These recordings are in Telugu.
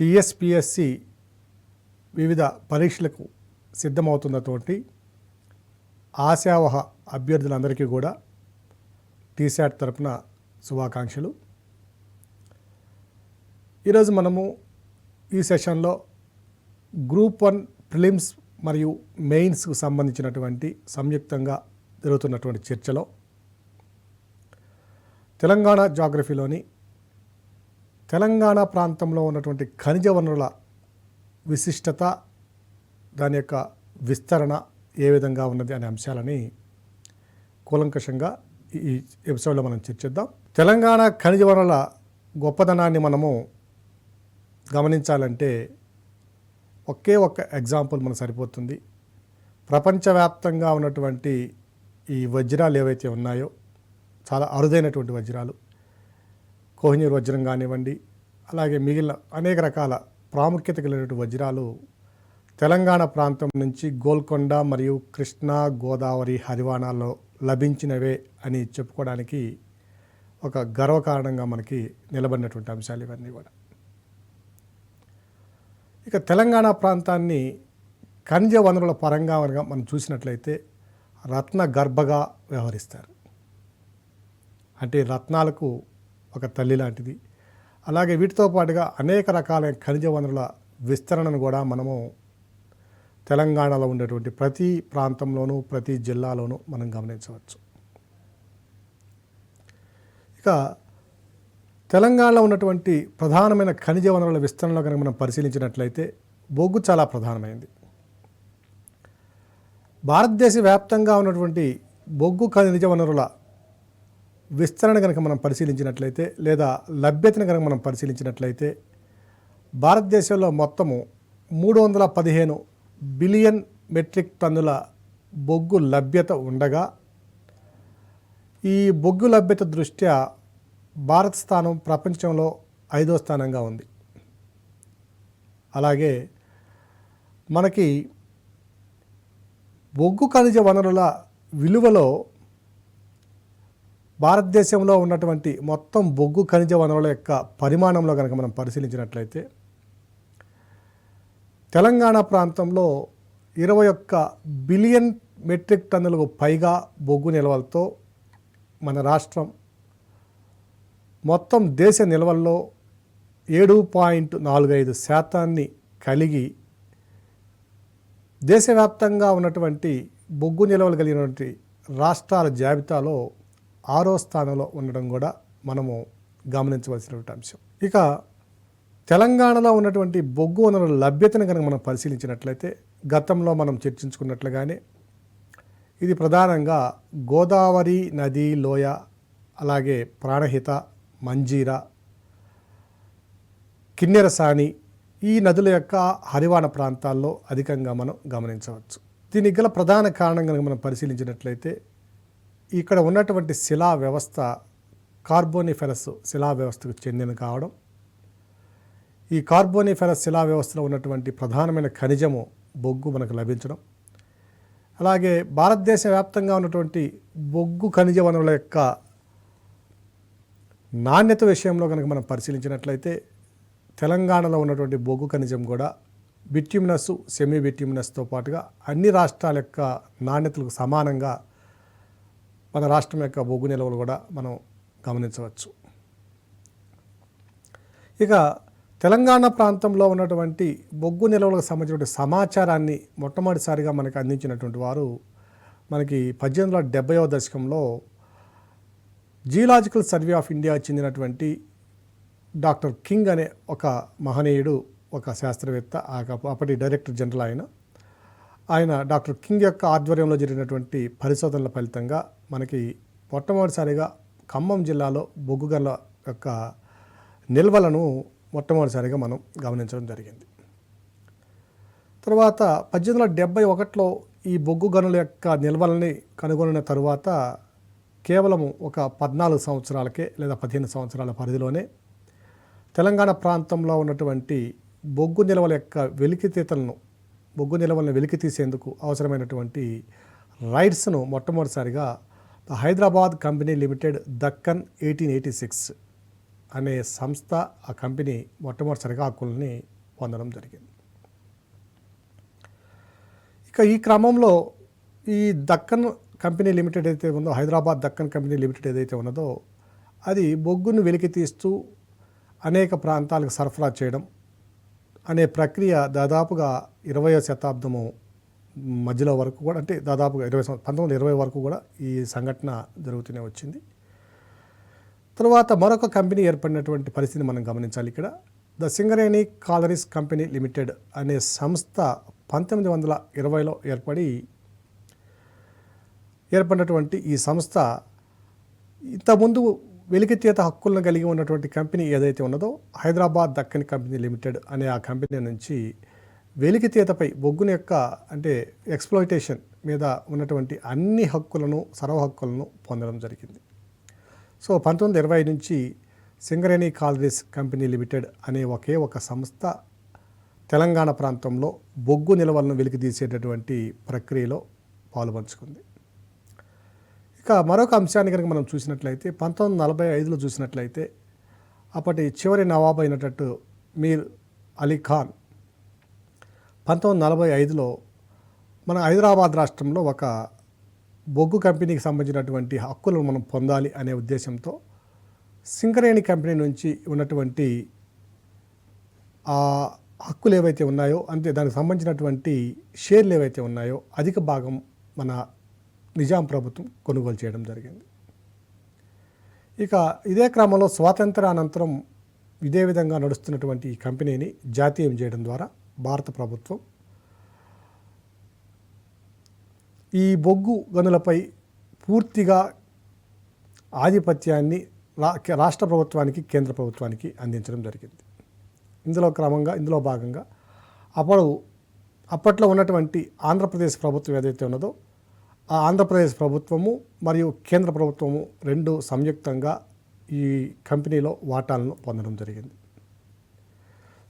టీఎస్పీఎస్సి వివిధ పరీక్షలకు సిద్ధమవుతున్నటువంటి ఆశావహ అభ్యర్థులందరికీ కూడా టీశాట్ తరపున శుభాకాంక్షలు. ఈరోజు మనము ఈ సెషన్లో గ్రూప్ 1 ప్రిలిమ్స్ మరియు మెయిన్స్కు సంబంధించినటువంటి సంయుక్తంగా జరుగుతున్నటువంటి చర్చలో తెలంగాణ జాగ్రఫీలోని తెలంగాణ ప్రాంతంలో ఉన్నటువంటి ఖనిజ వనరుల విశిష్టత, దాని యొక్క విస్తరణ ఏ విధంగా ఉన్నది అనే అంశాలని కూలంకషంగా ఈ ఎపిసోడ్లో మనం చర్చిద్దాం. తెలంగాణ ఖనిజ వనరుల గొప్పదనాన్ని మనము గమనించాలంటే ఒకే ఒక్క ఎగ్జాంపుల్ మనకు సరిపోతుంది. ప్రపంచవ్యాప్తంగా ఉన్నటువంటి ఈ వజ్రాలు ఏవైతే ఉన్నాయో, చాలా అరుదైనటువంటి వజ్రాలు, కోహినూర్ వజ్రం కానివ్వండి, అలాగే మిగిలిన అనేక రకాల ప్రాముఖ్యత కలిగినటువంటి వజ్రాలు తెలంగాణ ప్రాంతం నుంచి గోల్కొండ మరియు కృష్ణా, గోదావరి, హరివాణాల్లో లభించినవే అని చెప్పుకోవడానికి ఒక గర్వకారణంగా మనకి నిలబడినటువంటి అంశాలు ఇవన్నీ కూడా. ఇక తెలంగాణ ప్రాంతాన్ని ఖనిజ వనరుల పరంగా మనం చూసినట్లయితే రత్న గర్భగా వ్యవహరిస్తారు. అంటే రత్నాలకు ఒక తల్లి లాంటిది. అలాగే వీటితో పాటుగా అనేక రకాలైన ఖనిజ వనరుల విస్తరణను కూడా మనము తెలంగాణలో ఉండేటువంటి ప్రతి ప్రాంతంలోనూ ప్రతి జిల్లాలోనూ మనం గమనించవచ్చు. ఇక తెలంగాణలో ఉన్నటువంటి ప్రధానమైన ఖనిజ వనరుల విస్తరణలో కనుక మనం పరిశీలించినట్లయితే బొగ్గు చాలా ప్రధానమైంది. భారతదేశ వ్యాప్తంగా ఉన్నటువంటి బొగ్గు ఖనిజ వనరుల విస్తరణ కనుక మనం పరిశీలించినట్లయితే లేదా లభ్యతను కనుక మనం పరిశీలించినట్లయితే భారతదేశంలో మొత్తము 315 బిలియన్ మెట్రిక్ టన్నుల బొగ్గు లభ్యత ఉండగా, ఈ బొగ్గు లభ్యత దృష్ట్యా భారత స్థానం ప్రపంచంలో 5వ స్థానంగా ఉంది. అలాగే మనకి బొగ్గు ఖనిజ వనరుల విలువలో భారతదేశంలో ఉన్నటువంటి మొత్తం బొగ్గు ఖనిజ వనరుల యొక్క పరిమాణంలో కనుక మనం పరిశీలించినట్లయితే తెలంగాణ ప్రాంతంలో 21 బిలియన్ మెట్రిక్ టన్నులకు పైగా బొగ్గు నిల్వలతో మన రాష్ట్రం మొత్తం దేశ నిల్వల్లో 7.45% కలిగి దేశవ్యాప్తంగా ఉన్నటువంటి బొగ్గు నిల్వలు కలిగినటువంటి రాష్ట్రాల జాబితాలో 6వ స్థానంలో ఉండడం కూడా మనము గమనించవలసినటువంటి అంశం. ఇక తెలంగాణలో ఉన్నటువంటి బొగ్గు వనరుల లభ్యతను కనుక మనం పరిశీలించినట్లయితే గతంలో మనం చర్చించుకున్నట్లుగానే ఇది ప్రధానంగా గోదావరి నది లోయ, అలాగే ప్రాణహిత, మంజీరా, కిన్నెరసాని ఈ నదుల యొక్క హరివాణ ప్రాంతాల్లో అధికంగా మనం గమనించవచ్చు. దీనికి గల ప్రధాన కారణం కనుక మనం పరిశీలించినట్లయితే ఇక్కడ ఉన్నటువంటి శిలా వ్యవస్థ కార్బోనిఫెరస్ శిలా వ్యవస్థకు చెందిన కావడం, ఈ కార్బోనిఫెరస్ శిలా వ్యవస్థలో ఉన్నటువంటి ప్రధానమైన ఖనిజము బొగ్గు మనకు లభించడం, అలాగే భారతదేశ వ్యాప్తంగా ఉన్నటువంటి బొగ్గు ఖనిజ వనరుల యొక్క నాణ్యత విషయంలో కనుక మనం పరిశీలించినట్లయితే తెలంగాణలో ఉన్నటువంటి బొగ్గు ఖనిజం కూడా బిట్యూమినస్, సెమీ బిట్యూమినస్తో పాటుగా అన్ని రాష్ట్రాల యొక్క నాణ్యతలకు సమానంగా మన రాష్ట్రం యొక్క బొగ్గు నిల్వలు కూడా మనం గమనించవచ్చు. ఇక తెలంగాణ ప్రాంతంలో ఉన్నటువంటి బొగ్గు నిల్వలకు సంబంధించిన సమాచారాన్ని మొట్టమొదటిసారిగా మనకు అందించినటువంటి వారు మనకి 1870వ దశకంలో జియోలాజికల్ సర్వే ఆఫ్ ఇండియా చెందినటువంటి డాక్టర్ కింగ్ అనే ఒక మహనీయుడు, ఒక శాస్త్రవేత్త, అప్పటి డైరెక్టర్ జనరల్ ఆయన డాక్టర్ కింగ్ యొక్క ఆధ్వర్యంలో జరిగినటువంటి పరిశోధనల ఫలితంగా మనకి మొట్టమొదటిసారిగా ఖమ్మం జిల్లాలో బొగ్గు గనుల యొక్క నిల్వలను మొట్టమొదటిసారిగా మనం గమనించడం జరిగింది. తర్వాత 1871లో ఈ బొగ్గు గనుల యొక్క నిల్వలని కనుగొనిన తరువాత కేవలం ఒక 14 సంవత్సరాలకే లేదా 15 సంవత్సరాల పరిధిలోనే తెలంగాణ ప్రాంతంలో ఉన్నటువంటి బొగ్గు నిల్వల యొక్క బొగ్గు నిల్వలను వెలికి తీసేందుకు అవసరమైనటువంటి రైట్స్ను మొట్టమొదటిసారిగా హైదరాబాద్ కంపెనీ లిమిటెడ్ దక్కన్ 1886 అనే సంస్థ ఆ కంపెనీ మొట్టమొదటిసారిగా హక్కుల్ని పొందడం జరిగింది. ఇక ఈ క్రమంలో ఈ దక్కన్ కంపెనీ లిమిటెడ్ అయితే ఉందో, హైదరాబాద్ దక్కన్ కంపెనీ లిమిటెడ్ ఏదైతే ఉన్నదో అది బొగ్గును వెలికి తీస్తూ అనేక ప్రాంతాలకు సరఫరా చేయడం అనే ప్రక్రియ దాదాపుగా 20వ శతాబ్దము మధ్యలో వరకు కూడా, అంటే దాదాపుగా 1920 వరకు కూడా ఈ సంఘటన జరుగుతూనే వచ్చింది. తర్వాత మరొక కంపెనీ ఏర్పడినటువంటి పరిస్థితిని మనం గమనించాలి. ఇక్కడ the Singareni collieries company limited అనే సంస్థ 1920లో ఏర్పడినటువంటి ఈ సంస్థ ఇంతకుముందు వెలికితీత హక్కులను కలిగి ఉన్నటువంటి కంపెనీ ఏదైతే ఉన్నదో హైదరాబాద్ దక్కన్ కంపెనీ లిమిటెడ్ అనే ఆ కంపెనీ నుంచి వెలికితీతపై బొగ్గుని యొక్క అంటే ఎక్స్ప్లోయిటేషన్ మీద ఉన్నటువంటి అన్ని హక్కులను, సర్వ హక్కులను పొందడం జరిగింది. సో 1920 నుంచి సింగరేణి కాలరీస్ కంపెనీ లిమిటెడ్ అనే ఒకే ఒక సంస్థ తెలంగాణ ప్రాంతంలో బొగ్గు నిల్వలను వెలికితీసేటటువంటి ప్రక్రియలో పాలుపంచుకుంది. ఇక మరొక అంశాన్ని కనుక మనం చూసినట్లయితే 1945లో చూసినట్లయితే అప్పటి చివరి నవాబు అయినట్టు మీర్ అలీ ఖాన్ 1945లో మన హైదరాబాద్ రాష్ట్రంలో ఒక బొగ్గు కంపెనీకి సంబంధించినటువంటి హక్కులను మనం పొందాలి అనే ఉద్దేశంతో సింగరేణి కంపెనీ నుంచి ఉన్నటువంటి ఆ హక్కులు ఏవైతే ఉన్నాయో, అంటే దానికి సంబంధించినటువంటి షేర్లు ఏవైతే ఉన్నాయో అధిక భాగం మన నిజాం ప్రభుత్వం కొనుగోలు చేయడం జరిగింది. ఇక ఇదే క్రమంలో స్వాతంత్రానంతరం ఇదే విధంగా నడుస్తున్నటువంటి ఈ కంపెనీని జాతీయం చేయడం ద్వారా భారత ప్రభుత్వం ఈ బొగ్గు గనులపై పూర్తిగా ఆధిపత్యాన్ని రాష్ట్ర ప్రభుత్వానికి, కేంద్ర ప్రభుత్వానికి అందించడం జరిగింది. ఇందులో భాగంగా అప్పట్లో ఉన్నటువంటి ఆంధ్రప్రదేశ్ ప్రభుత్వం ఏదైతే ఉన్నదో ఆ ఆంధ్రప్రదేశ్ ప్రభుత్వము మరియు కేంద్ర ప్రభుత్వము రెండు సంయుక్తంగా ఈ కంపెనీలో వాటాలను పొందడం జరిగింది.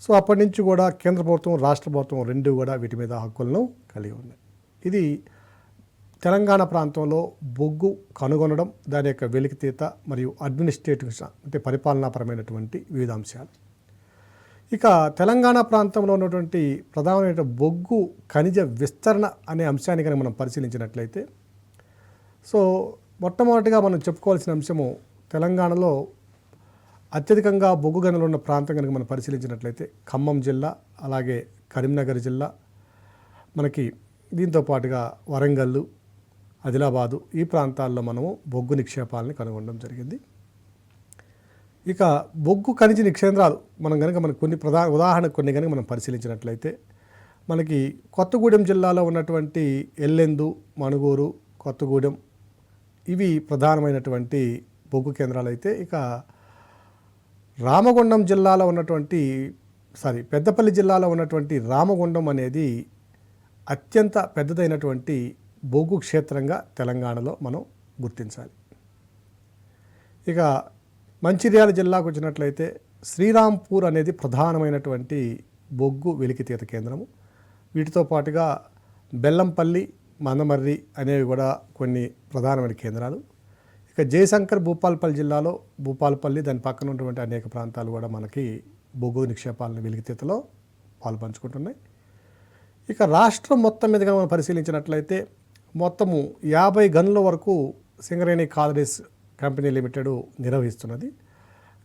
సో అప్పటి నుంచి కూడా కేంద్ర ప్రభుత్వం, రాష్ట్ర ప్రభుత్వం రెండు కూడా వీటి మీద హక్కులను కలిగి ఉన్నాయి. ఇది తెలంగాణ ప్రాంతంలో బొగ్గు కనుగొనడం, దాని యొక్క వెలికితీత మరియు అడ్మినిస్ట్రేటివ్ అంటే పరిపాలనాపరమైనటువంటి వివిధ అంశాలు. ఇక తెలంగాణ ప్రాంతంలో ఉన్నటువంటి ప్రధానమైన బొగ్గు ఖనిజ విస్తరణ అనే అంశాన్ని కనుక మనం పరిశీలించినట్లయితే, సో మొట్టమొదటిగా మనం చెప్పుకోవాల్సిన అంశము తెలంగాణలో అత్యధికంగా బొగ్గు గనులు ఉన్న ప్రాంతం కనుక మనం పరిశీలించినట్లయితే ఖమ్మం జిల్లా, అలాగే కరీంనగర్ జిల్లా, మనకి దీంతో పాటుగా వరంగల్, ఆదిలాబాదు ఈ ప్రాంతాల్లో మనము బొగ్గు నిక్షేపాలని కనుగొనడం జరిగింది. ఇక బొగ్గు ఖనిజ నిక్షేంద్రాలు మనకు కొన్ని ఉదాహరణకు కొన్ని కనుక మనం పరిశీలించినట్లయితే మనకి కొత్తగూడెం జిల్లాలో ఉన్నటువంటి ఎల్లెందు, మణుగూరు, కొత్తగూడెం ఇవి ప్రధానమైనటువంటి బొగ్గు కేంద్రాలు అయితే, ఇక పెద్దపల్లి జిల్లాలో ఉన్నటువంటి రామగుండం అనేది అత్యంత పెద్దదైనటువంటి బొగ్గు క్షేత్రంగా తెలంగాణలో మనం గుర్తించాలి. ఇక మంచిర్యాల జిల్లాకు వచ్చినట్లయితే శ్రీరాంపూర్ అనేది ప్రధానమైనటువంటి బొగ్గు వెలికితీత కేంద్రము. వీటితో పాటుగా బెల్లంపల్లి, మందమర్రి అనేవి కూడా కొన్ని ప్రధానమైన కేంద్రాలు. ఇక జయశంకర్ భూపాలపల్లి జిల్లాలో భూపాలపల్లి, దాని పక్కన ఉన్నటువంటి అనేక ప్రాంతాలు కూడా మనకి బొగ్గు నిక్షేపాలను వెలికితీతలో పాల్పంచుకుంటున్నాయి. ఇక రాష్ట్రం మొత్తం మీదుగా మనం పరిశీలించినట్లయితే మొత్తము 50 గనుల వరకు సింగరేణి కాలరీస్ కంపెనీ లిమిటెడ్ నిర్వహిస్తున్నది.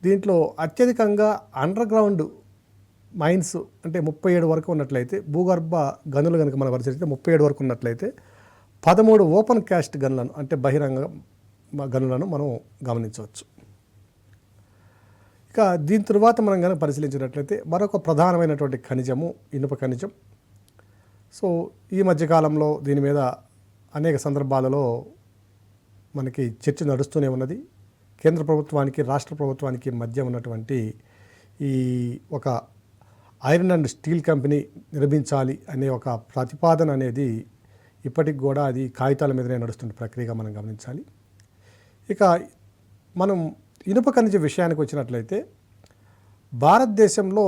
దీంట్లో అత్యధికంగా అండర్ గ్రౌండ్ మైన్స్ అంటే 37 వరకు ఉన్నట్లయితే, భూగర్భ గనులు కనుక మనం పరిశీలిస్తే 37 వరకు ఉన్నట్లయితే 13 ఓపెన్ క్యాస్ట్ గనులను అంటే బహిరంగ గనులను మనం గమనించవచ్చు. ఇక దీని తరువాత మనం కనుక పరిశీలించినట్లయితే మరొక ప్రధానమైనటువంటి ఖనిజము ఇనుప ఖనిజం. సో ఈ మధ్యకాలంలో దీని మీద అనేక సందర్భాలలో మనకి చర్చ నడుస్తూనే ఉన్నది. కేంద్ర ప్రభుత్వానికి, రాష్ట్ర ప్రభుత్వానికి మధ్య ఉన్నటువంటి ఈ ఒక ఐరన్ అండ్ స్టీల్ కంపెనీ నిర్మించాలి అనే ఒక ప్రతిపాదన అనేది ఇప్పటికి కూడా అది కాగితాల మీదనే నడుస్తున్న ప్రక్రియగా మనం గమనించాలి. ఇక మనం ఇనుప ఖనిజ విషయానికి వచ్చినట్లయితే భారతదేశంలో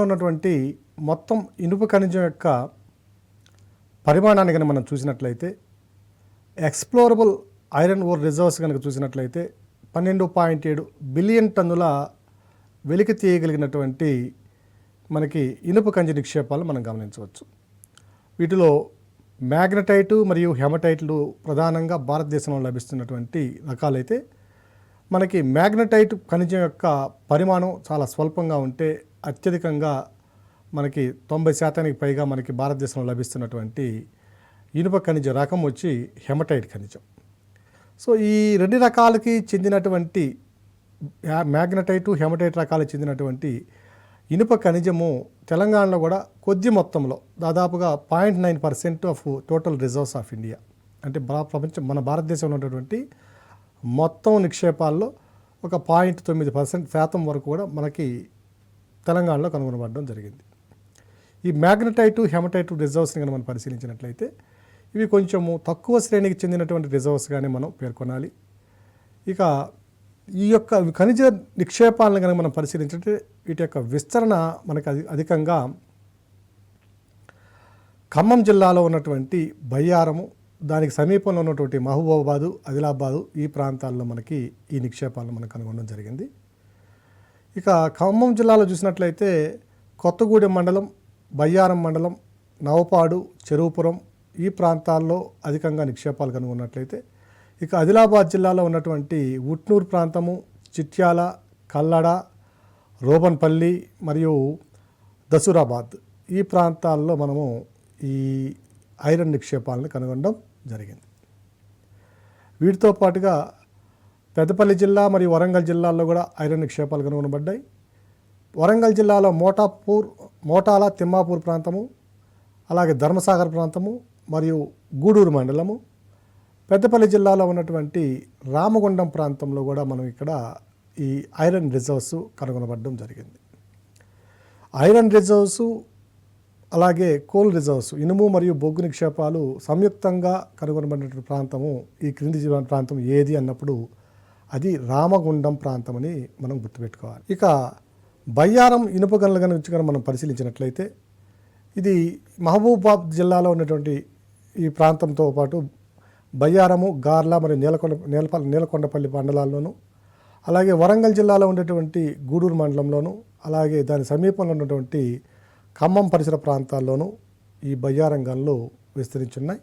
ఉన్నటువంటి మొత్తం ఇనుప ఖనిజం యొక్క పరిమాణాన్ని కనుక మనం చూసినట్లయితే ఎక్స్ప్లోరబుల్ ఐరన్ ఓర్ రిజర్వ్స్ కనుక చూసినట్లయితే 12.7 బిలియన్ టన్నుల వెలికి తీయగలిగినటువంటి మనకి ఇనుప ఖనిజ నిక్షేపాలు మనం గమనించవచ్చు. వీటిలో మ్యాగ్నటైటు మరియు హెమటైట్లు ప్రధానంగా భారతదేశంలో లభిస్తున్నటువంటి రకాలైతే మనకి మ్యాగ్నటైట్ ఖనిజం యొక్క పరిమాణం చాలా స్వల్పంగా ఉంటే అత్యధికంగా మనకి 90% పైగా మనకి భారతదేశంలో లభిస్తున్నటువంటి ఇనుప ఖనిజ రకం వచ్చి హెమటైట్ ఖనిజం. సో ఈ రెండు రకాలకి చెందినటువంటి మ్యాగ్నటైటు హెమటైట్ రకాలకు చెందినటువంటి ఇనుప ఖనిజము తెలంగాణలో కూడా కొద్ది మొత్తంలో దాదాపుగా 0.9% of total reserves of India, అంటే మన భారతదేశంలో ఉన్నటువంటి మొత్తం నిక్షేపాల్లో ఒక 0.9% వరకు కూడా మనకి తెలంగాణలో కనుగొనబడడం జరిగింది. ఈ మ్యాగ్నటైటు హెమటైటు రిజర్వ్స్ని కనుక మనం పరిశీలించినట్లయితే ఇవి కొంచెము తక్కువ శ్రేణికి చెందినటువంటి రిజర్వ్స్గానే మనం పేర్కొనాలి. ఇక ఈ యొక్క ఖనిజ నిక్షేపాలను కనుక మనం పరిశీలించినట్లయితే వీటి యొక్క విస్తరణ మనకు అధికంగా ఖమ్మం జిల్లాలో ఉన్నటువంటి బయ్యారము, దానికి సమీపంలో ఉన్నటువంటి మహబూబాబాదు, ఆదిలాబాదు ఈ ప్రాంతాల్లో మనకి ఈ నిక్షేపాలను మనం కనుగొనడం జరిగింది. ఇక ఖమ్మం జిల్లాలో చూసినట్లయితే కొత్తగూడెం మండలం, బయ్యారం మండలం, నవపాడు, చెరువుపురం ఈ ప్రాంతాల్లో అధికంగా నిక్షేపాలు కనుగొన్నట్లయితే, ఇక ఆదిలాబాద్ జిల్లాలో ఉన్నటువంటి ఉట్నూరు ప్రాంతము, చిట్యాల, కల్లడ, రోబన్పల్లి మరియు దసూరాబాద్ ఈ ప్రాంతాల్లో మనము ఈ ఐరన్ నిక్షేపాలను కనుగొనడం జరిగింది. వీటితో పాటుగా పెద్దపల్లి జిల్లా మరియు వరంగల్ జిల్లాల్లో కూడా ఐరన్ నిక్షేపాలు కనుగొనబడ్డాయి. వరంగల్ జిల్లాలో మోటాల, తిమ్మాపూర్ ప్రాంతము, అలాగే ధర్మసాగర్ ప్రాంతము మరియు గూడూరు మండలము, పెద్దపల్లి జిల్లాలో ఉన్నటువంటి రామగుండం ప్రాంతంలో కూడా మనం ఇక్కడ ఈ ఐరన్ రిజర్వ్స్ కనుగొనబడడం జరిగింది. ఐరన్ రిజర్వ్స్ అలాగే కోల్ రిజర్వ్స్, ఇనుము మరియు బొగ్గు నిక్షేపాలు సంయుక్తంగా కనుగొనబడిన ప్రాంతము ఈ క్రింది ప్రాంతం ఏది అన్నప్పుడు అది రామగుండం ప్రాంతం అని మనం గుర్తుపెట్టుకోవాలి. ఇక బయ్యారం ఇనుప గనుల గురించి కనుక మనం పరిశీలించినట్లయితే ఇది మహబూబాబాద్ జిల్లాలో ఉన్నటువంటి ఈ ప్రాంతంతో పాటు బయ్యారము, గార్ల మరియు నీలకొండపల్లి మండలాల్లోనూ, అలాగే వరంగల్ జిల్లాలో ఉండేటువంటి గూడూరు మండలంలోనూ, అలాగే దాని సమీపంలో ఉన్నటువంటి ఖమ్మం పరిసర ప్రాంతాల్లోనూ ఈ బయ్యారం గనులు విస్తరించున్నాయి.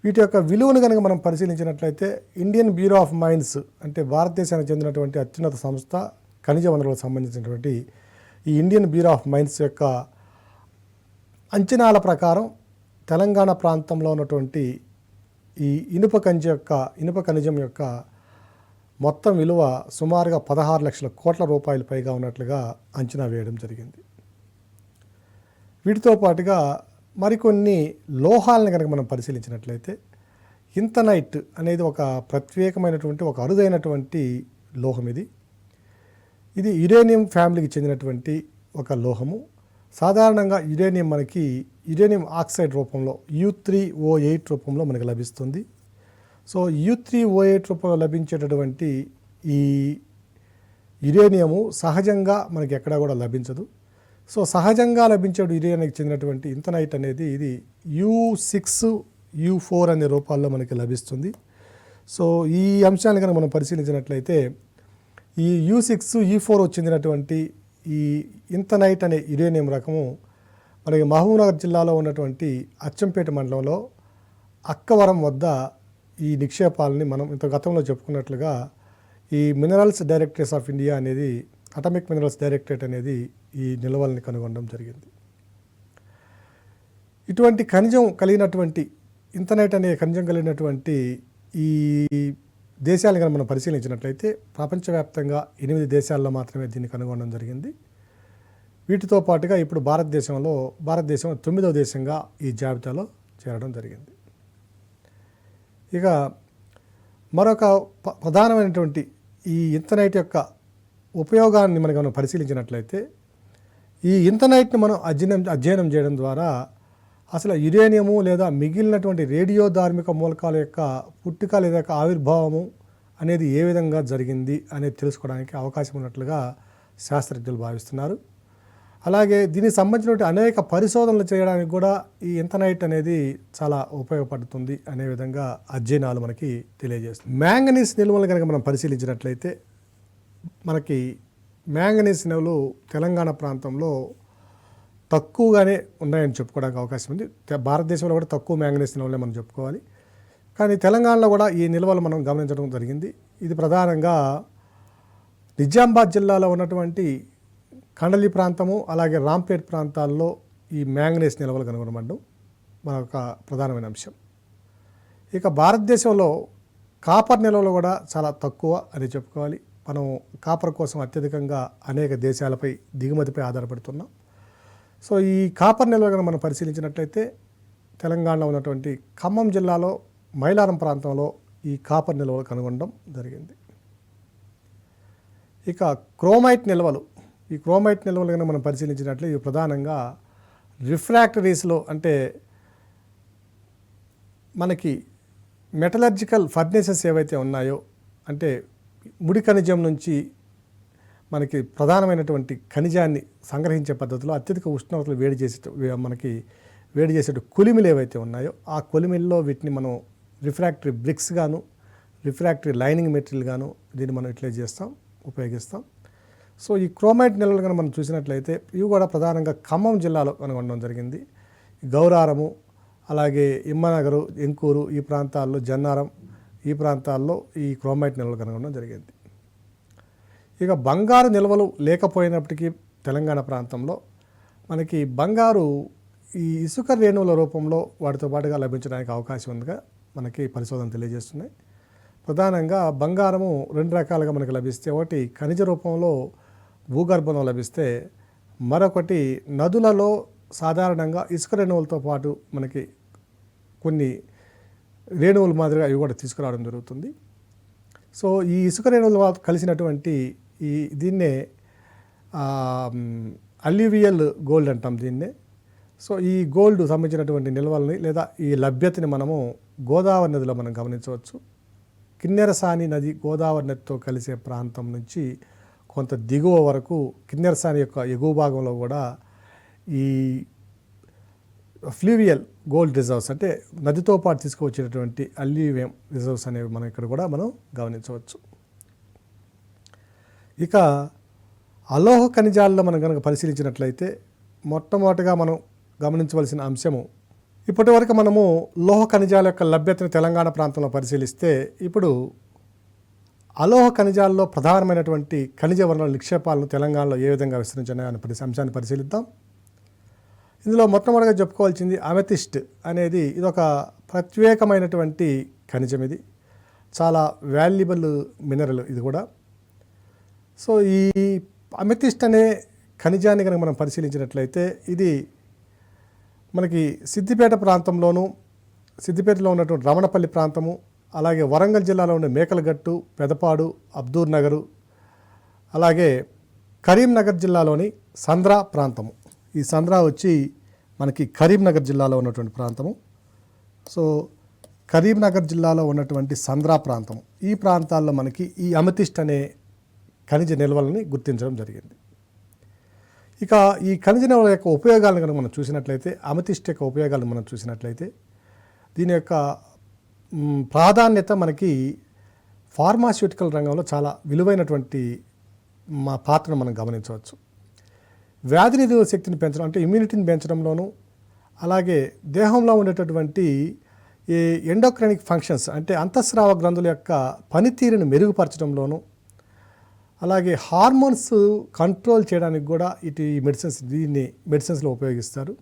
వీటి యొక్క విలువను కనుక మనం పరిశీలించినట్లయితే ఇండియన్ బ్యూరో ఆఫ్ మైన్స్, అంటే భారతదేశానికి చెందినటువంటి అత్యున్నత సంస్థ ఖనిజ వనరులకు సంబంధించినటువంటి ఈ ఇండియన్ బ్యూరో ఆఫ్ మైన్స్ యొక్క అంచనాల ప్రకారం తెలంగాణ ప్రాంతంలో ఉన్నటువంటి ఈ ఇనుప ఖనిజం యొక్క మొత్తం విలువ సుమారుగా 16 లక్షల కోట్ల రూపాయల పైగా ఉన్నట్లుగా అంచనా వేయడం జరిగింది. వీటితో పాటుగా మరికొన్ని లోహాలను కనుక మనం పరిశీలించినట్లయితే ఇంతనైట్ అనేది ఒక ప్రత్యేకమైనటువంటి ఒక అరుదైనటువంటి లోహం. ఇది యురేనియం ఫ్యామిలీకి చెందినటువంటి ఒక లోహము. సాధారణంగా యురేనియం ఆక్సైడ్ రూపంలో U3O8 రూపంలో మనకు లభిస్తుంది. సో U3O8 రూపంలో లభించేటటువంటి ఈ యురేనియము సహజంగా మనకి ఎక్కడా కూడా లభించదు. సో సహజంగా లభించే యురేనియానికి చెందినటువంటి ఇంతనైట్ అనేది ఇది U6U4 అనే రూపాల్లో మనకి లభిస్తుంది. సో ఈ అంశాన్ని కనుక మనం పరిశీలించినట్లయితే ఈ U6U4 చెందినటువంటి ఈ ఇంతనైట్ అనే యురేనియం రకము మనకి మహబూబ్నగర్ జిల్లాలో ఉన్నటువంటి అచ్చంపేట మండలంలో అక్కవరం వద్ద ఈ నిక్షేపాలని మనం ఇంత గతంలో చెప్పుకున్నట్లుగా ఈ మినరల్స్ డైరెక్టరేట్ ఆఫ్ ఇండియా అనేది, అటామిక్ మినరల్స్ డైరెక్టరేట్ అనేది ఈ నిల్వల్ని కనుగొనడం జరిగింది. ఇటువంటి ఖనిజం కలిగినటువంటి ఇంతనైట్ అనే ఖనిజం కలిగినటువంటి ఈ దేశాలను కనుక మనం పరిశీలించినట్లయితే ప్రపంచవ్యాప్తంగా 8 దేశాల్లో మాత్రమే దీన్ని కనుగొనడం జరిగింది. వీటితో పాటుగా ఇప్పుడు భారతదేశం 9వ దేశంగా ఈ జాబితాలో చేరడం జరిగింది. ఇక మరొక ప్రధానమైనటువంటి ఈ ఇంతనైట్ యొక్క ఉపయోగాన్ని మనం పరిశీలించినట్లయితే ఈ ఇంతనైట్ని మనం అధ్యయనం చేయడం ద్వారా అసలు యురేనియము లేదా మిగిలినటువంటి రేడియో ధార్మిక మూలకాల యొక్క పుట్టుక లేదా ఆవిర్భావము అనేది ఏ విధంగా జరిగింది అనేది తెలుసుకోవడానికి అవకాశం ఉన్నట్లుగా శాస్త్రజ్ఞులు భావిస్తున్నారు. అలాగే దీనికి సంబంధించిన అనేక పరిశోధనలు చేయడానికి కూడా ఈ ఇంథనైట్ అనేది చాలా ఉపయోగపడుతుంది అనే విధంగా అధ్యయనాలు మనకి తెలియజేస్తుంది. మ్యాంగనీస్ నిల్వలు కనుక మనం పరిశీలించినట్లయితే మనకి మ్యాంగనీస్ నిల్వలు తెలంగాణ ప్రాంతంలో తక్కువగానే ఉన్నాయని చెప్పుకోవడానికి అవకాశం ఉంది. భారతదేశంలో కూడా తక్కువ మ్యాంగనీస్ నిల్వలే మనం చెప్పుకోవాలి. కానీ తెలంగాణలో కూడా ఈ నిల్వలు మనం గమనించడం జరిగింది. ఇది ప్రధానంగా నిజామాబాద్ జిల్లాలో ఉన్నటువంటి కండలి ప్రాంతము అలాగే రాంపేట్ ప్రాంతాల్లో ఈ మ్యాంగనీస్ నిల్వలు కనుగొనబడడం మరొక ప్రధానమైన అంశం. ఇక భారతదేశంలో కాపర్ నిల్వలు కూడా చాలా తక్కువ అని చెప్పుకోవాలి. మనం కాపర్ కోసం అత్యధికంగా అనేక దేశాలపై దిగుమతిపై ఆధారపడుతున్నాం. సో ఈ కాపర్ నిల్వ కనుక మనం పరిశీలించినట్లయితే తెలంగాణలో ఉన్నటువంటి ఖమ్మం జిల్లాలో మైలారం ప్రాంతంలో ఈ కాపర్ నిల్వలు కనుగొనడం జరిగింది. ఇక క్రోమైట్ నిల్వలు, ఈ క్రోమైట్ నిల్వలు కనుక మనం పరిశీలించినట్లయితే ఇవి ప్రధానంగా రిఫ్రాక్టరీస్లో అంటే మనకి మెటలర్జికల్ ఫర్నేసెస్ ఏవైతే ఉన్నాయో అంటే ముడి ఖనిజం నుంచి మనకి ప్రధానమైనటువంటి ఖనిజాన్ని సంగ్రహించే పద్ధతిలో అత్యధిక ఉష్ణోగ్రతలు వేడి చేసే కొలిమిలు ఏవైతే ఉన్నాయో ఆ కొలిమిల్లో వీటిని మనం రిఫ్రాక్టరీ బ్రిక్స్ గాను రిఫ్రాక్టరీ లైనింగ్ మెటీరియల్ గాను దీన్ని మనం యూటిలైజ్ చేస్తాం, ఉపయోగిస్తాం. సో ఈ క్రోమైట్ నిల్వలు కనుక మనం చూసినట్లయితే ఇవి కూడా ప్రధానంగా ఖమ్మం జిల్లాలో కనుగొనడం జరిగింది. గౌరారము అలాగే ఇమ్మనగరు, ఎంకూరు ఈ ప్రాంతాల్లో, జన్నారం ఈ ప్రాంతాల్లో ఈ క్రోమైట్ నిల్వలు కనుగొనడం జరిగింది. ఇక బంగారు నిల్వలు లేకపోయినప్పటికీ తెలంగాణ ప్రాంతంలో మనకి బంగారు ఈ ఇసుక రేణువుల రూపంలో వాటితో పాటుగా లభించడానికి అవకాశం ఉందిగా మనకి పరిశోధన తెలియజేస్తున్నాయి. ప్రధానంగా బంగారము రెండు రకాలుగా మనకి లభిస్తే, ఒకటి ఖనిజ రూపంలో భూగర్భంలో లభిస్తే, మరొకటి నదులలో సాధారణంగా ఇసుక రేణువులతో పాటు మనకి కొన్ని రేణువుల మాదిరిగా అవి కూడా తీసుకురావడం జరుగుతుంది. సో ఈ ఇసుక రేణువులు కలిసినటువంటి దీన్నే అల్యూవియల్ గోల్డ్ అంటాం దీన్నే. సో ఈ గోల్డ్ సంబంధించినటువంటి నిల్వల్ని లేదా ఈ లభ్యతని మనము గోదావరి నదిలో మనం గమనించవచ్చు. కిన్నెరసాని నది గోదావరి నదితో కలిసే ప్రాంతం నుంచి కొంత దిగువ వరకు కిన్నెరసాని యొక్క ఎగువ భాగంలో కూడా ఈ ఫ్లూవియల్ గోల్డ్ రిజర్వ్స్ అంటే నదితో పాటు తీసుకువచ్చేటటువంటి అల్యూవియం రిజర్వ్స్ అనేవి మనం ఇక్కడ కూడా మనం గమనించవచ్చు. ఇక అలోహ ఖనిజాల్లో మనం కనుక పరిశీలించినట్లయితే మొట్టమొదటిగా మనం గమనించవలసిన అంశము, ఇప్పటి వరకు మనము లోహ ఖనిజాల యొక్క లభ్యతను తెలంగాణ ప్రాంతంలో పరిశీలిస్తే ఇప్పుడు అలోహ ఖనిజాల్లో ప్రధానమైనటువంటి ఖనిజ వనరుల నిక్షేపాలను తెలంగాణలో ఏ విధంగా విస్తరించాయో అనే అంశాన్ని పరిశీలిద్దాం. ఇందులో మొట్టమొదటిగా చెప్పుకోవాల్సింది అమెథిస్ట్ అనేది. ఇదొక ప్రత్యేకమైనటువంటి ఖనిజం, ఇది చాలా వాల్యుబుల్ మినరల్ ఇది కూడా. సో ఈ అమెథిస్ట్ అనే ఖనిజాన్ని కనుక మనం పరిశీలించినట్లయితే ఇది మనకి సిద్దిపేట ప్రాంతంలోను, సిద్దిపేటలో ఉన్నటువంటి రమణపల్లి ప్రాంతము, అలాగే వరంగల్ జిల్లాలో ఉండే మేకలగట్టు, పెదపాడు, అబ్దూర్ నగరు, అలాగే కరీంనగర్ జిల్లాలోని సంద్రా ప్రాంతము. ఈ సంద్రా వచ్చి మనకి కరీంనగర్ జిల్లాలో ఉన్నటువంటి ప్రాంతము. సో కరీంనగర్ జిల్లాలో ఉన్నటువంటి సంద్రా ప్రాంతం, ఈ ప్రాంతాల్లో మనకి ఈ అమెథిస్ట్ అనే ఖనిజ నిల్వలని గుర్తించడం జరిగింది. ఇక ఈ ఖనిజ నిల్వల యొక్క ఉపయోగాలను కనుక మనం చూసినట్లయితే, అమెథిస్ట్ యొక్క ఉపయోగాలను మనం చూసినట్లయితే దీని యొక్క ప్రాధాన్యత మనకి ఫార్మాస్యూటికల్ రంగంలో చాలా విలువైనటువంటి పాత్రను మనం గమనించవచ్చు. వ్యాధి నిరోధక శక్తిని పెంచడం అంటే ఇమ్యూనిటీని పెంచడంలోనూ, అలాగే దేహంలో ఉండేటటువంటి ఈ ఎండోక్రైనిక్ ఫంక్షన్స్ అంటే అంతఃస్రావ గ్రంథుల యొక్క పనితీరుని మెరుగుపరచడంలోనూ, అలాగే హార్మోన్స్ కంట్రోల్ చేయడానికి కూడా ఈ మెడిసిన్స్లో ఉపయోగిస్తారు.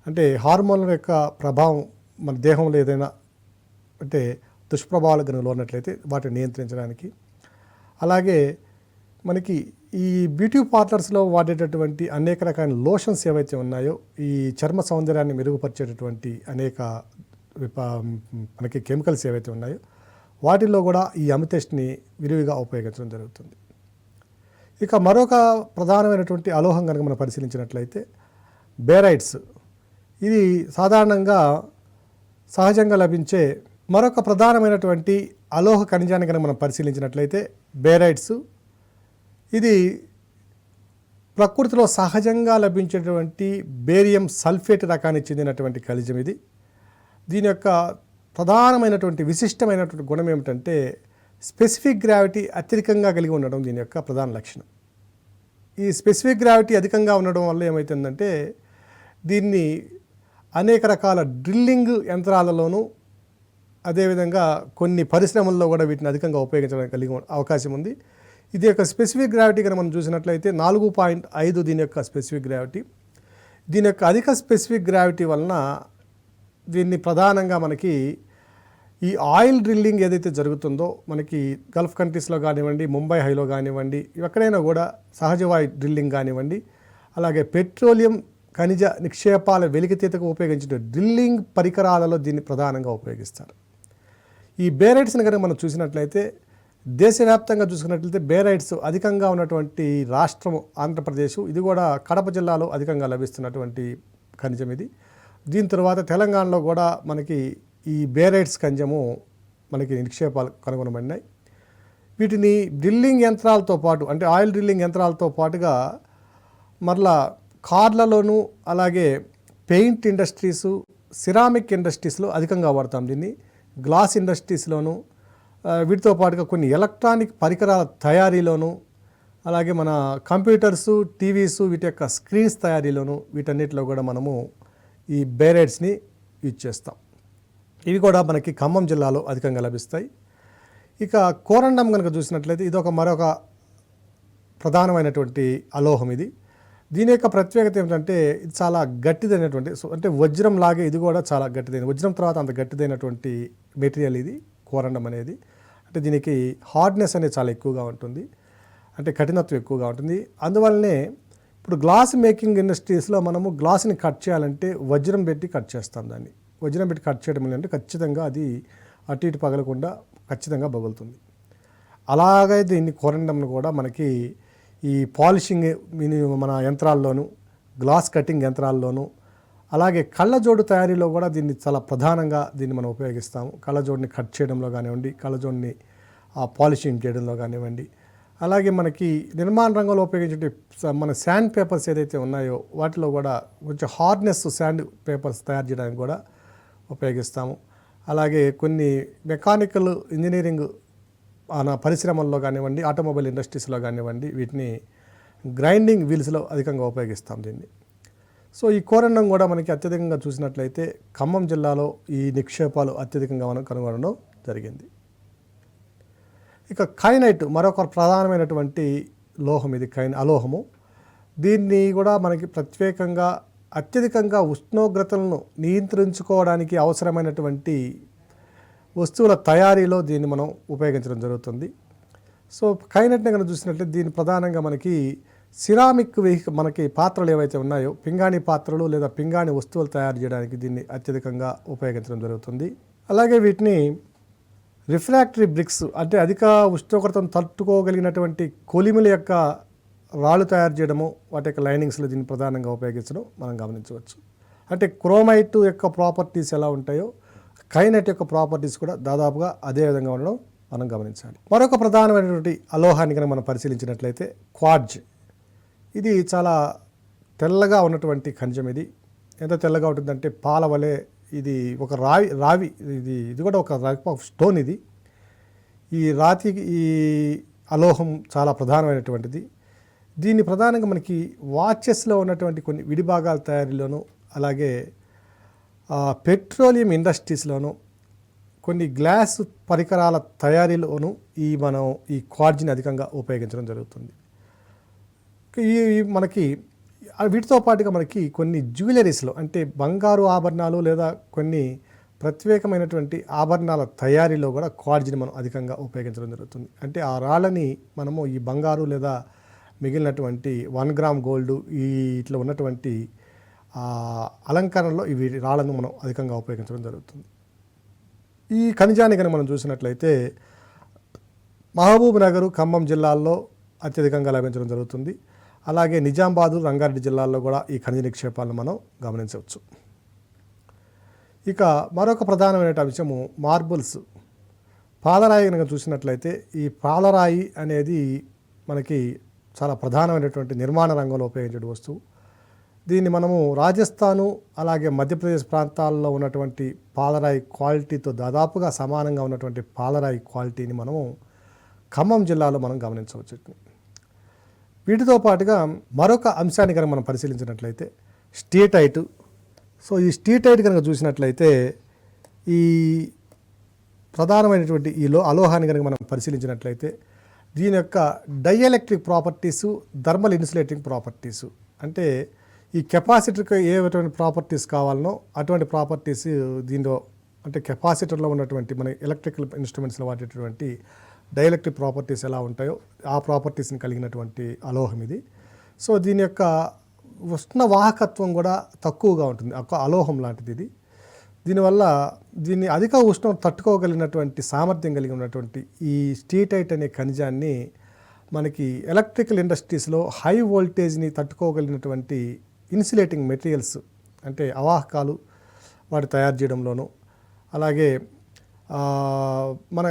అంటే హార్మోన్ల యొక్క ప్రభావం మన దేహంలో ఏదైనా అంటే దుష్ప్రభావాలు కనుక ఉన్నట్లయితే వాటిని నియంత్రించడానికి, అలాగే మనకి ఈ బ్యూటీ పార్లర్స్లో వాడేటటువంటి అనేక రకాల లోషన్స్ ఏవైతే ఉన్నాయో, ఈ చర్మ సౌందర్యాన్ని మెరుగుపరిచేటటువంటి అనేక మనకి కెమికల్స్ ఏవైతే ఉన్నాయో వాటిల్లో కూడా ఈ అమెథిస్ట్ని విరివిగా ఉపయోగించడం జరుగుతుంది. ఇక మరొక ప్రధానమైనటువంటి అలోహం కనుక మనం పరిశీలించినట్లయితే బేరైట్స్, ఇది సాధారణంగా సహజంగా లభించే మరొక ప్రధానమైనటువంటి అలోహ ఖనిజాన్ని కనుక మనం పరిశీలించినట్లయితే బేరైట్స్, ఇది ప్రకృతిలో సహజంగా లభించేటువంటి బేరియం సల్ఫేట్ రకానికి చెందినటువంటి ఖనిజం ఇది. దీని యొక్క ప్రధానమైనటువంటి విశిష్టమైనటువంటి గుణం ఏమిటంటే స్పెసిఫిక్ గ్రావిటీ అత్యధికంగా కలిగి ఉండడం దీని యొక్క ప్రధాన లక్షణం. ఈ స్పెసిఫిక్ గ్రావిటీ అధికంగా ఉండడం వల్ల ఏమవుతుందంటే దీన్ని అనేక రకాల డ్రిల్లింగ్ యంత్రాలలోనూ అదేవిధంగా కొన్ని పరిశ్రమల్లో కూడా వీటిని అధికంగా ఉపయోగించడానికి కలిగి అవకాశం ఉంది. ఇది యొక్క స్పెసిఫిక్ గ్రావిటీ కనుక మనం చూసినట్లయితే 4.5 దీని యొక్క స్పెసిఫిక్ గ్రావిటీ. దీని యొక్క అధిక స్పెసిఫిక్ గ్రావిటీ వలన దీన్ని ప్రధానంగా మనకి ఈ ఆయిల్ డ్రిల్లింగ్ ఏదైతే జరుగుతుందో మనకి గల్ఫ్ కంట్రీస్లో కానివ్వండి, ముంబై హైలో కానివ్వండి, ఎక్కడైనా కూడా సహజవాయు డ్రిల్లింగ్ కానివ్వండి, అలాగే పెట్రోలియం ఖనిజ నిక్షేపాల వెలికితీతకు ఉపయోగించిన డ్రిల్లింగ్ పరికరాలలో దీన్ని ప్రధానంగా ఉపయోగిస్తారు. ఈ బేరైట్స్ని కనుక మనం చూసినట్లయితే దేశవ్యాప్తంగా చూసుకున్నట్లయితే బేరైట్స్ అధికంగా ఉన్నటువంటి రాష్ట్రం ఆంధ్రప్రదేశ్. ఇది కూడా కడప జిల్లాలో అధికంగా లభిస్తున్నటువంటి ఖనిజం ఇది. దీని తర్వాత తెలంగాణలో కూడా మనకి ఈ బేరైట్స్ ఖనిజము మనకి నిక్షేపాలు కనుగొనబడినాయి. వీటిని డ్రిల్లింగ్ యంత్రాలతో పాటు అంటే ఆయిల్ డ్రిల్లింగ్ యంత్రాలతో పాటుగా మరలా కార్లలోనూ అలాగే పెయింట్ ఇండస్ట్రీసు, సిరామిక్ ఇండస్ట్రీస్లో అధికంగా వాడతాం దీన్ని. గ్లాస్ ఇండస్ట్రీస్లోను, వీటితో పాటుగా కొన్ని ఎలక్ట్రానిక్ పరికరాల తయారీలోను, అలాగే మన కంప్యూటర్సు, టీవీసు వీటి యొక్క స్క్రీన్స్ తయారీలోను వీటన్నిటిలో కూడా మనము ఈ బేరైట్స్ని యూజ్ చేస్తాం. ఇవి కూడా మనకి ఖమ్మం జిల్లాలో అధికంగా లభిస్తాయి. ఇక కోరండం కనుక చూసినట్లయితే ఇది మరొక ప్రధానమైనటువంటి అలోహం ఇది. దీని యొక్క ప్రత్యేకత ఏమిటంటే ఇది చాలా గట్టిదైనటువంటి, అంటే వజ్రం లాగే ఇది కూడా చాలా గట్టిదైన, వజ్రం తర్వాత అంత గట్టిదైనటువంటి మెటీరియల్ ఇది కోరండం అనేది. అంటే దీనికి హార్డ్నెస్ అనేది చాలా ఎక్కువగా ఉంటుంది, అంటే కఠినత్వం ఎక్కువగా ఉంటుంది. అందువల్లనే ఇప్పుడు గ్లాస్ మేకింగ్ ఇండస్ట్రీస్లో మనము గ్లాస్ని కట్ చేయాలంటే వజ్రం పెట్టి కట్ చేస్తాం. దాన్ని వజ్రం పెట్టి కట్ చేయడం అంటే ఖచ్చితంగా అది అటు ఇటు పగలకుండా ఖచ్చితంగా పగులుతుంది. అలాగే దీన్ని కోరండంను కూడా మనకి ఈ పాలిషింగ్ మన యంత్రాల్లోనూ, గ్లాస్ కటింగ్ యంత్రాల్లోనూ, అలాగే కళ్ళజోడు తయారీలో కూడా దీన్ని చాలా ప్రధానంగా దీన్ని మనం ఉపయోగిస్తాము. కళ్ళజోడిని కట్ చేయడంలో కానివ్వండి, కళ్ళజోడిని పాలిషింగ్ చేయడంలో కానివ్వండి, అలాగే మనకి నిర్మాణ రంగంలో ఉపయోగించే మన శాండ్ పేపర్స్ ఏదైతే ఉన్నాయో వాటిలో కూడా కొంచెం హార్డ్నెస్ శాండ్ పేపర్స్ తయారు చేయడానికి కూడా ఉపయోగిస్తాము. అలాగే కొన్ని మెకానికల్ ఇంజనీరింగ్ పరిశ్రమల్లో కానివ్వండి, ఆటోమొబైల్ ఇండస్ట్రీస్లో కానివ్వండి, వీటిని గ్రైండింగ్ వీల్స్లో అధికంగా ఉపయోగిస్తాం దీన్ని. సో ఈ కోరండం కూడా మనకి అత్యధికంగా చూసినట్లయితే ఖమ్మం జిల్లాలో ఈ నిక్షేపాలు అత్యధికంగా మనం కనుగొనడం జరిగింది. ఇక కైనైట్ మరొక ప్రధానమైనటువంటి లోహం ఇది, అలోహము. దీన్ని కూడా మనకి ప్రత్యేకంగా అత్యధికంగా ఉష్ణోగ్రతలను నియంత్రించుకోవడానికి అవసరమైనటువంటి వస్తువుల తయారీలో దీన్ని మనం ఉపయోగించడం జరుగుతుంది. సో కైనైట్ని కనుక చూసినట్లయితే దీన్ని ప్రధానంగా మనకి సిరామిక్ మనకి పాత్రలు ఏవైతే ఉన్నాయో, పింగాణి పాత్రలు లేదా పింగాణి వస్తువులు తయారు చేయడానికి దీన్ని అత్యధికంగా ఉపయోగించడం జరుగుతుంది. అలాగే వీటిని రిఫ్రాక్టరీ బ్రిక్స్ అంటే అధిక ఉష్ణోగ్రతను తట్టుకోగలిగినటువంటి కొలిమిల యొక్క రాళ్ళు తయారు చేయడము, వాటి యొక్క లైనింగ్స్లో దీన్ని ప్రధానంగా ఉపయోగించడం మనం గమనించవచ్చు. అంటే క్రోమైట్ యొక్క ప్రాపర్టీస్ ఎలా ఉంటాయో కైనైట్ యొక్క ప్రాపర్టీస్ కూడా దాదాపుగా అదే విధంగా ఉండడం మనం గమనించాలి. మరొక ప్రధానమైనటువంటి అలోహాన్ని కనుక మనం పరిశీలించినట్లయితే క్వార్ట్జ్. ఇది చాలా తెల్లగా ఉన్నటువంటి ఖనిజం. ఇది ఎంత తెల్లగా ఉంటుందంటే పాల వలె. ఇది ఒక రావి ఇది కూడా ఒక టైప్ ఆఫ్ స్టోన్. ఇది ఈ రాతికి ఈ అలోహం చాలా ప్రధానమైనటువంటిది. దీన్ని ప్రధానంగా మనకి వాచెస్లో ఉన్నటువంటి కొన్ని విడిభాగాల తయారీలోను, అలాగే పెట్రోలియం ఇండస్ట్రీస్లోను, కొన్ని గ్లాస్ పరికరాల తయారీలోను మనం ఈ క్వార్ట్జ్ని అధికంగా ఉపయోగించడం జరుగుతుంది. ఈ మనకి వీటితో పాటుగా మనకి కొన్ని జ్యువెలరీస్లో అంటే బంగారు ఆభరణాలు లేదా కొన్ని ప్రత్యేకమైనటువంటి ఆభరణాల తయారీలో కూడా క్వార్ట్జ్ని మనం అధికంగా ఉపయోగించడం జరుగుతుంది. అంటే ఆ రాళ్ళని మనము ఈ బంగారు లేదా మిగిలినటువంటి 1 గ్రామ్ గోల్డ్ ఈ ఇట్లా ఉన్నటువంటి అలంకరణలో ఇవి రాళ్ళను మనం అధికంగా ఉపయోగించడం జరుగుతుంది. ఈ ఖనిజాన్ని కనుక మనం చూసినట్లయితే మహబూబ్ నగర్, ఖమ్మం జిల్లాల్లో అత్యధికంగా లభించడం జరుగుతుంది. అలాగే నిజామాబాదు, రంగారెడ్డి జిల్లాల్లో కూడా ఈ ఖనిజ నిక్షేపాలను మనం గమనించవచ్చు. ఇక మరొక ప్రధానమైన అంశము మార్బుల్స్. పాలరాయి కనుక చూసినట్లయితే ఈ పాలరాయి అనేది మనకి చాలా ప్రధానమైనటువంటి నిర్మాణ రంగంలో ఉపయోగించే వస్తువు. దీన్ని మనము రాజస్థాను అలాగే మధ్యప్రదేశ్ ప్రాంతాల్లో ఉన్నటువంటి పాలరాయి క్వాలిటీతో దాదాపుగా సమానంగా ఉన్నటువంటి పాలరాయి క్వాలిటీని మనము ఖమ్మం జిల్లాలో మనం గమనించవచ్చు. వీటితో పాటుగా మరొక అంశాన్ని కనుక మనం పరిశీలించినట్లయితే స్టీటైట్. సో ఈ స్టీటైట్ కనుక చూసినట్లయితే ఈ ప్రధానమైనటువంటి ఈ అలోహాన్ని కనుక మనం పరిశీలించినట్లయితే దీని యొక్క dielectric properties, thermal insulating properties, అంటే ఈ కెపాసిటర్కి ఏటువంటి ప్రాపర్టీస్ కావాలనో అటువంటి ప్రాపర్టీస్ దీనిలో, అంటే కెపాసిటర్లో ఉన్నటువంటి మన ఎలక్ట్రికల్ ఇన్స్ట్రుమెంట్స్లో వాడేటటువంటి డైఎలక్ట్రిక్ ప్రాపర్టీస్ ఎలా ఉంటాయో ఆ ప్రాపర్టీస్ని కలిగినటువంటి అలోహం ఇది. సో దీని యొక్క ఉష్ణ వాహకత్వం కూడా తక్కువగా ఉంటుంది, ఒక అలోహం లాంటిది ఇది. దీనివల్ల దీన్ని అధిక ఉష్ణం తట్టుకోగలిగినటువంటి సామర్థ్యం కలిగి ఉన్నటువంటి ఈ స్టీటైట్ అనే ఖనిజాన్ని మనకి ఎలక్ట్రికల్ ఇండస్ట్రీస్లో హై వోల్టేజ్ని తట్టుకోగలిగినటువంటి ఇన్సులేటింగ్ మెటీరియల్స్, అంటే అవాహకాలు వాటి తయారు చేయడంలోనూ, అలాగే మన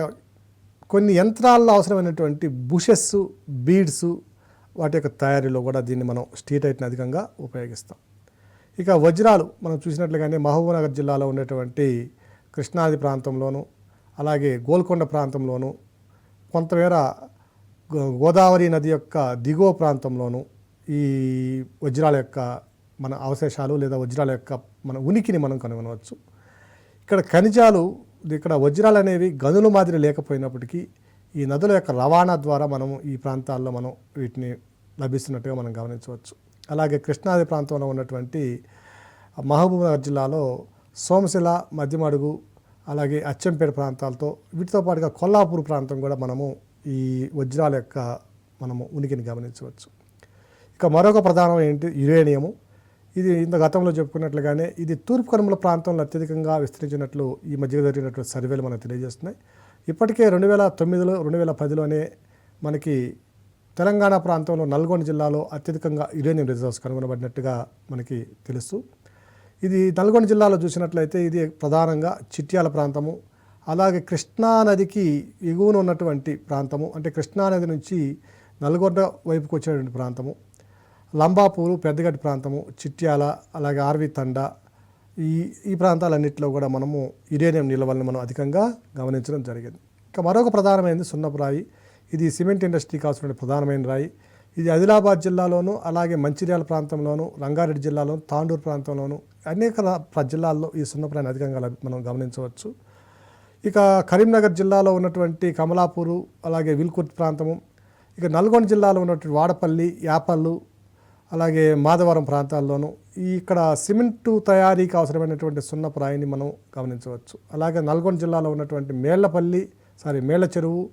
కొన్ని యంత్రాల్లో అవసరమైనటువంటి బుషెస్, బీడ్స్ వాటి యొక్క తయారీలో కూడా దీన్ని మనం స్టీటైట్ని అధికంగా ఉపయోగిస్తాం. ఇక వజ్రాలు మనం చూసినట్లుగానే మహబూబ్నగర్ జిల్లాలో ఉండేటువంటి కృష్ణానది ప్రాంతంలోను, అలాగే గోల్కొండ ప్రాంతంలోను, కొంతమేర గోదావరి నది యొక్క దిగువ ప్రాంతంలోను ఈ వజ్రాల యొక్క మన అవశేషాలు లేదా వజ్రాల యొక్క మన ఉనికిని మనం కనుగొనవచ్చు. ఇక్కడ ఖనిజాలు, ఇక్కడ వజ్రాలు అనేవి గనుల మాదిరి లేకపోయినప్పటికీ ఈ నదుల యొక్క రవాణా ద్వారా మనం ఈ ప్రాంతాల్లో మనం వీటిని లభిస్తున్నట్టుగా మనం గమనించవచ్చు. అలాగే కృష్ణానది ప్రాంతంలో ఉన్నటువంటి మహబూబ్నగర్ జిల్లాలో సోమశిల, మధ్యమడుగు, అలాగే అచ్చంపేట ప్రాంతాలతో వీటితో పాటుగా కొల్లాపూర్ ప్రాంతం కూడా మనము ఈ వజ్రాల యొక్క మనము ఉనికిని గమనించవచ్చు. ఇక మరొక ప్రధానం ఏంటి, యురేనియము. ఇది ఇంత గతంలో చెప్పుకున్నట్లుగానే ఇది తూర్పు కనుమల ప్రాంతంలో అత్యధికంగా విస్తరించినట్లు ఈ మధ్య జరిగినటువంటి సర్వేలు మనకు తెలియజేస్తున్నాయి. ఇప్పటికే 2009లో 2010లోనే మనకి తెలంగాణ ప్రాంతంలో నల్గొండ జిల్లాలో అత్యధికంగా యురేనియం రిజర్వ్స్ కనుగొనబడినట్టుగా మనకి తెలుసు. ఇది నల్గొండ జిల్లాలో చూసినట్లయితే ఇది ప్రధానంగా చిట్యాల ప్రాంతము, అలాగే కృష్ణానదికి ఎగువన ఉన్నటువంటి ప్రాంతము, అంటే కృష్ణానది నుంచి నల్గొండ వైపుకు వచ్చేటువంటి ప్రాంతము, లంబాపూరు, పెద్దగడ్డి ప్రాంతము, చిట్యాల, అలాగే ఆర్వి తండా, ఈ ప్రాంతాలన్నింటిలో కూడా మనము యురేనియం నిల్వలను మనం అధికంగా గమనించడం జరిగింది. ఇంకా మరొక ప్రధానమైనది సున్నపు రాయి. ఇది సిమెంట్ ఇండస్ట్రీకి అవసరమైన ప్రధానమైన రాయి. ఇది ఆదిలాబాద్ జిల్లాలోను, అలాగే మంచిర్యాల ప్రాంతంలోను, రంగారెడ్డి జిల్లాలోను, తాండూరు ప్రాంతంలోను అనేక జిల్లాల్లో ఈ సున్నపు రాయిని అధికంగా మనం గమనించవచ్చు. ఇక కరీంనగర్ జిల్లాలో ఉన్నటువంటి కమలాపూరు, అలాగే విల్కుర్తి ప్రాంతము, ఇక నల్గొండ జిల్లాలో ఉన్నటువంటి వాడపల్లి, యాపల్లు, అలాగే మాధవరం ప్రాంతాల్లోనూ ఇక్కడ సిమెంటు తయారీకి అవసరమైనటువంటి సున్నపు రాయిని మనం గమనించవచ్చు. అలాగే నల్గొండ జిల్లాలో ఉన్నటువంటి మేళ్ల చెరువు,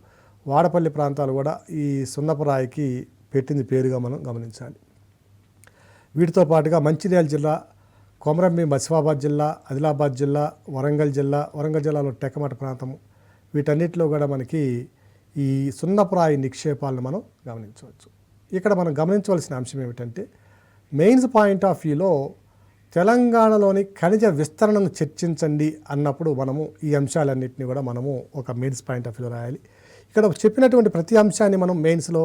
వాడపల్లి ప్రాంతాలు కూడా ఈ సున్నపు రాయికి పెట్టింది పేరుగా మనం గమనించాలి. వీటితో పాటుగా మంచిర్యాల జిల్లా, కొమరంభీం మసిఫాబాద్ జిల్లా, ఆదిలాబాద్ జిల్లా, వరంగల్ జిల్లాలో టెక్కమట ప్రాంతము, వీటన్నిటిలో కూడా మనకి ఈ సున్నపు రాయి నిక్షేపాలను మనం గమనించవచ్చు. ఇక్కడ మనం గమనించవలసిన అంశం ఏమిటంటే, మెయిన్స్ పాయింట్ ఆఫ్ వ్యూలో తెలంగాణలోని ఖనిజ విస్తరణను చర్చించండి అన్నప్పుడు మనము ఈ అంశాలన్నింటినీ కూడా మనము ఒక మెయిన్స్ పాయింట్ ఆఫ్ వ్యూలో రాయాలి. ఇక్కడ చెప్పినటువంటి ప్రతి అంశాన్ని మనం మెయిన్స్లో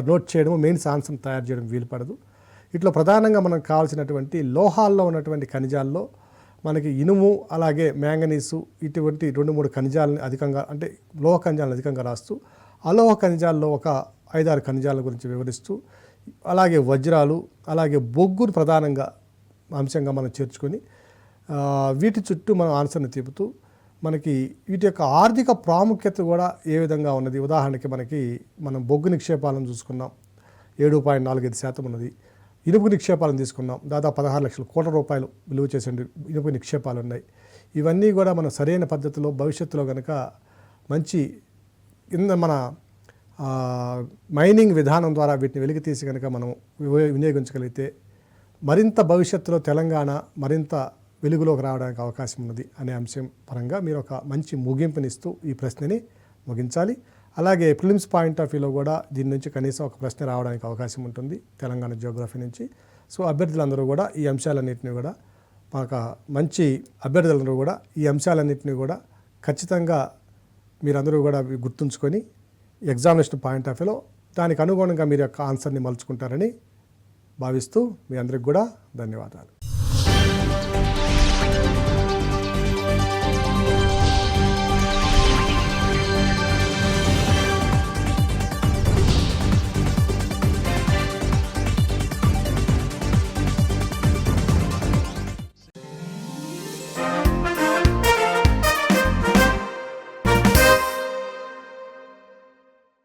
నోట్ చేయడము, మెయిన్స్ ఆన్సర్ తయారు చేయడం వీలు పడదు. ఇట్లా ప్రధానంగా మనకు కావాల్సినటువంటి లోహాల్లో ఉన్నటువంటి ఖనిజాల్లో మనకి ఇనుము, అలాగే మ్యాంగనీసు, ఇటువంటి 2-3 ఖనిజాలని అధికంగా, అంటే లోహ ఖనిజాలను అధికంగా రాస్తూ, అలోహ ఖనిజాల్లో ఒక 5-6 ఖనిజాల గురించి వివరిస్తూ, అలాగే వజ్రాలు, అలాగే బొగ్గును ప్రధానంగా అంశంగా మనం చేర్చుకొని వీటి చుట్టూ మనం ఆన్సర్ని తిప్పుతూ మనకి వీటి యొక్క ఆర్థిక ప్రాముఖ్యత కూడా ఏ విధంగా ఉన్నది. ఉదాహరణకి మనం బొగ్గు నిక్షేపాలను చూసుకున్నాం, 7.45% ఉన్నది. ఇనుపు నిక్షేపాలను తీసుకున్నాం, దాదాపు 16 లక్షల కోట్ల రూపాయలు విలువ చేసే ఇనుపు నిక్షేపాలు ఉన్నాయి. ఇవన్నీ కూడా మనం సరైన పద్ధతిలో భవిష్యత్తులో కనుక మంచి మన మైనింగ్ విధానం ద్వారా వీటిని వెలికి తీసి కనుక మనం వినియోగించగలిగితే మరింత భవిష్యత్తులో తెలంగాణ మరింత వెలుగులోకి రావడానికి అవకాశం ఉన్నది అనే అంశం పరంగా మీరు ఒక మంచి ముగింపునిస్తూ ఈ ప్రశ్నని ముగించాలి. అలాగే ప్రిలిమ్స్ పాయింట్ ఆఫ్ వ్యూలో కూడా దీని నుంచి కనీసం ఒక ప్రశ్న రావడానికి అవకాశం ఉంటుంది తెలంగాణ జియోగ్రఫీ నుంచి. సో అభ్యర్థులందరూ కూడా ఈ అంశాలన్నింటినీ కూడా మంచి అభ్యర్థులందరూ కూడా ఈ అంశాలన్నింటినీ కూడా ఖచ్చితంగా మీరందరూ కూడా గుర్తుంచుకొని ఎగ్జామినేషన్ పాయింట్ ఆఫ్ వ్యూలో దానికి అనుగుణంగా మీరు యొక్క ఆన్సర్ని మలుచుకుంటారని భావిస్తూ మీ అందరికి కూడా ధన్యవాదాలు.